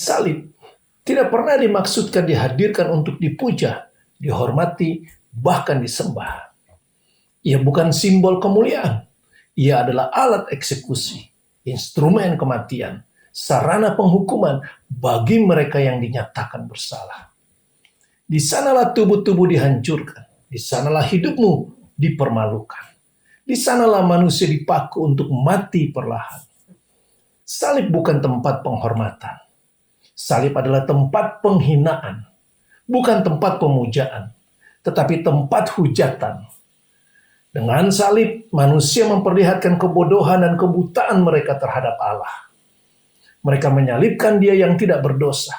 Salib tidak pernah dimaksudkan dihadirkan untuk dipuja, dihormati, bahkan disembah. Ia bukan simbol kemuliaan. Ia adalah alat eksekusi, instrumen kematian, sarana penghukuman bagi mereka yang dinyatakan bersalah. Di sanalah tubuh-tubuh dihancurkan. Di sanalah hidupmu dipermalukan. Di sanalah manusia dipaku untuk mati perlahan. Salib bukan tempat penghormatan. Salib adalah tempat penghinaan. Bukan tempat pemujaan, tetapi tempat hujatan. Dengan salib, manusia memperlihatkan kebodohan dan kebutaan mereka terhadap Allah. Mereka menyalibkan Dia yang tidak berdosa.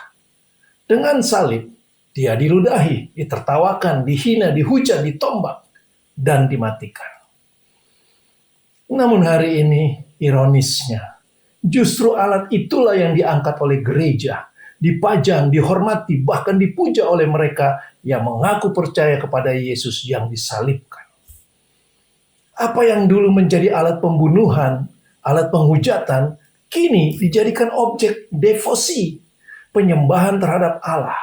Dengan salib, Dia diludahi, ditertawakan, dihina, dihujat, ditombak, dan dimatikan. Namun hari ini, ironisnya, justru alat itulah yang diangkat oleh gereja, dipajang, dihormati, bahkan dipuja oleh mereka yang mengaku percaya kepada Yesus yang disalibkan. Apa yang dulu menjadi alat pembunuhan, alat penghujatan, kini dijadikan objek devosi, penyembahan terhadap Allah.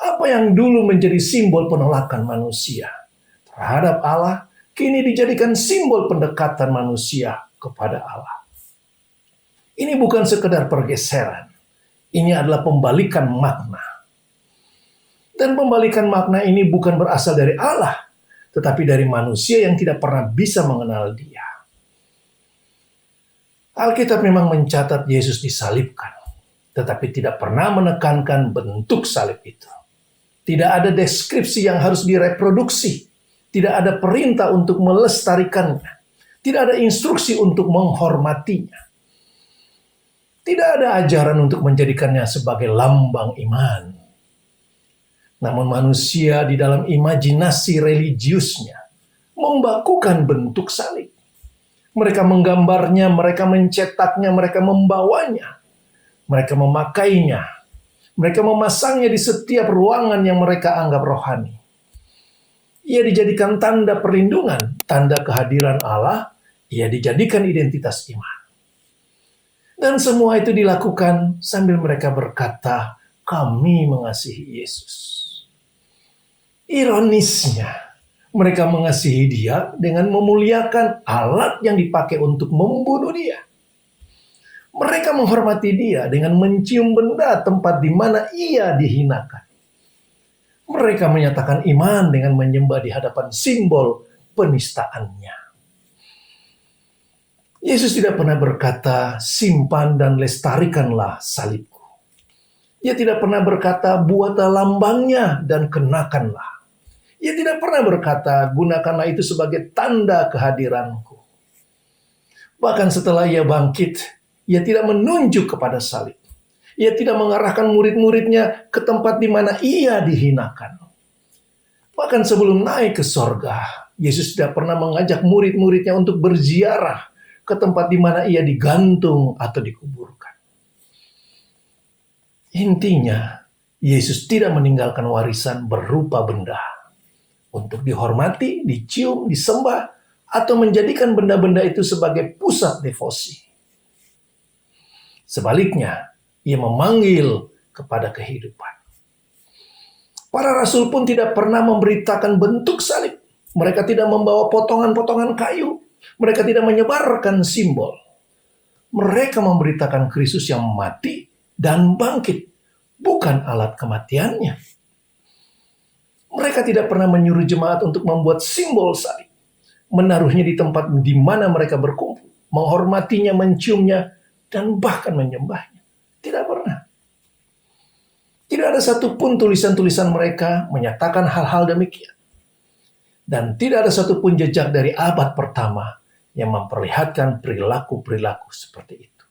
Apa yang dulu menjadi simbol penolakan manusia terhadap Allah, kini dijadikan simbol pendekatan manusia kepada Allah. Ini bukan sekedar pergeseran. Ini adalah pembalikan makna. Dan pembalikan makna ini bukan berasal dari Allah, tetapi dari manusia yang tidak pernah bisa mengenal Dia. Alkitab memang mencatat Yesus disalibkan, tetapi tidak pernah menekankan bentuk salib itu. Tidak ada deskripsi yang harus direproduksi. Tidak ada perintah untuk melestarikannya. Tidak ada instruksi untuk menghormatinya. Tidak ada ajaran untuk menjadikannya sebagai lambang iman. Namun manusia di dalam imajinasi religiusnya membakukan bentuk salib. Mereka menggambarnya, mereka mencetaknya, mereka membawanya. Mereka memakainya. Mereka memasangnya di setiap ruangan yang mereka anggap rohani. Ia dijadikan tanda perlindungan, tanda kehadiran Allah. Ia dijadikan identitas iman. Dan semua itu dilakukan sambil mereka berkata, kami mengasihi Yesus. Ironisnya, mereka mengasihi Dia dengan memuliakan alat yang dipakai untuk membunuh Dia. Mereka menghormati Dia dengan mencium benda tempat di mana Ia dihinakan. Mereka menyatakan iman dengan menyembah di hadapan simbol penistaannya. Yesus tidak pernah berkata, simpan dan lestarikanlah salibku. Ia tidak pernah berkata, buatlah lambangnya dan kenakanlah. Ia tidak pernah berkata, gunakanlah itu sebagai tanda kehadiranku. Bahkan setelah Ia bangkit, Ia tidak menunjuk kepada salib. Ia tidak mengarahkan murid-muridnya ke tempat di mana Ia dihinakan. Bahkan sebelum naik ke sorga, Yesus tidak pernah mengajak murid-muridnya untuk berziarah ke tempat di mana Ia digantung atau dikuburkan. Intinya, Yesus tidak meninggalkan warisan berupa benda untuk dihormati, dicium, disembah, atau menjadikan benda-benda itu sebagai pusat devosi. Sebaliknya, Ia memanggil kepada kehidupan. Para rasul pun tidak pernah memberitakan bentuk salib. Mereka tidak membawa potongan-potongan kayu. Mereka tidak menyebarkan simbol. Mereka memberitakan Kristus yang mati dan bangkit, bukan alat kematiannya. Mereka tidak pernah menyuruh jemaat untuk membuat simbol salib, menaruhnya di tempat di mana mereka berkumpul, menghormatinya, menciumnya, dan bahkan menyembahnya. Tidak pernah. Tidak ada satupun tulisan-tulisan mereka menyatakan hal-hal demikian. Dan tidak ada satupun jejak dari abad pertama yang memperlihatkan perilaku-perilaku seperti itu.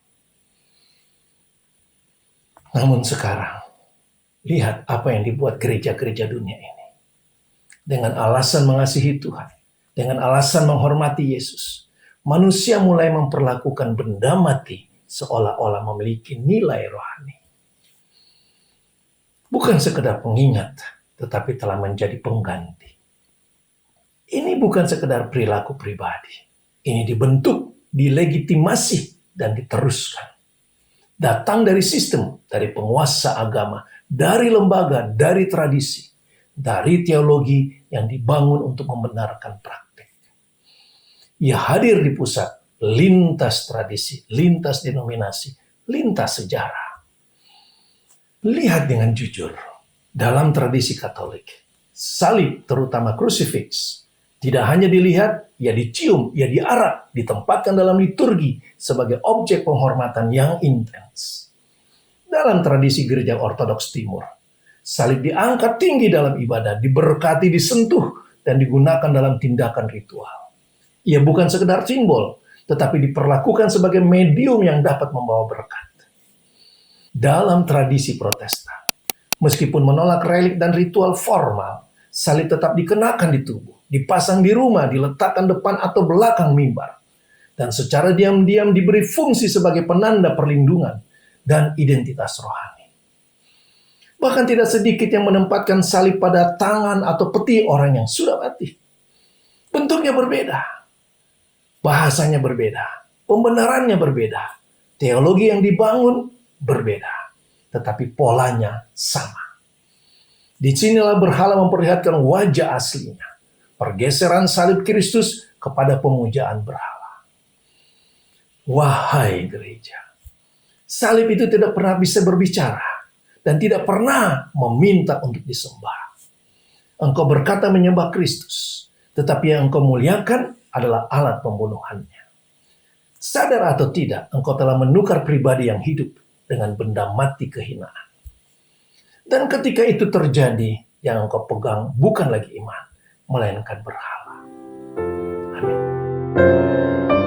Namun sekarang, lihat apa yang dibuat gereja-gereja dunia ini. Dengan alasan mengasihi Tuhan, dengan alasan menghormati Yesus, manusia mulai memperlakukan benda mati seolah-olah memiliki nilai rohani. Bukan sekedar pengingat, tetapi telah menjadi pengganti. Ini bukan sekedar perilaku pribadi. Ini dibentuk, dilegitimasi, dan diteruskan. Datang dari sistem, dari penguasa agama, dari lembaga, dari tradisi, dari teologi yang dibangun untuk membenarkan praktik. Ia hadir di pusat, lintas tradisi, lintas denominasi, lintas sejarah. Lihat dengan jujur, dalam tradisi Katolik, salib terutama crucifix, tidak hanya dilihat, ia dicium, ia diarak, ditempatkan dalam liturgi sebagai objek penghormatan yang intens. Dalam tradisi gereja Ortodoks Timur, salib diangkat tinggi dalam ibadah, diberkati, disentuh, dan digunakan dalam tindakan ritual. Ia bukan sekedar simbol, tetapi diperlakukan sebagai medium yang dapat membawa berkat. Dalam tradisi Protestan, meskipun menolak relik dan ritual formal, salib tetap dikenakan di tubuh, dipasang di rumah, diletakkan depan atau belakang mimbar, dan secara diam-diam diberi fungsi sebagai penanda perlindungan dan identitas rohani. Bahkan tidak sedikit yang menempatkan salib pada tangan atau peti orang yang sudah mati. Bentuknya berbeda, bahasanya berbeda, pembenarannya berbeda, teologi yang dibangun berbeda, tetapi polanya sama. Disinilah berhala memperlihatkan wajah aslinya, pergeseran salib Kristus kepada pemujaan berhala. Wahai gereja, salib itu tidak pernah bisa berbicara dan tidak pernah meminta untuk disembah. Engkau berkata menyembah Kristus, tetapi yang engkau muliakan adalah alat pembunuhannya. Sadar atau tidak, engkau telah menukar pribadi yang hidup dengan benda mati kehinaan. Dan ketika itu terjadi, yang engkau pegang bukan lagi iman, melainkan berhala. Amin.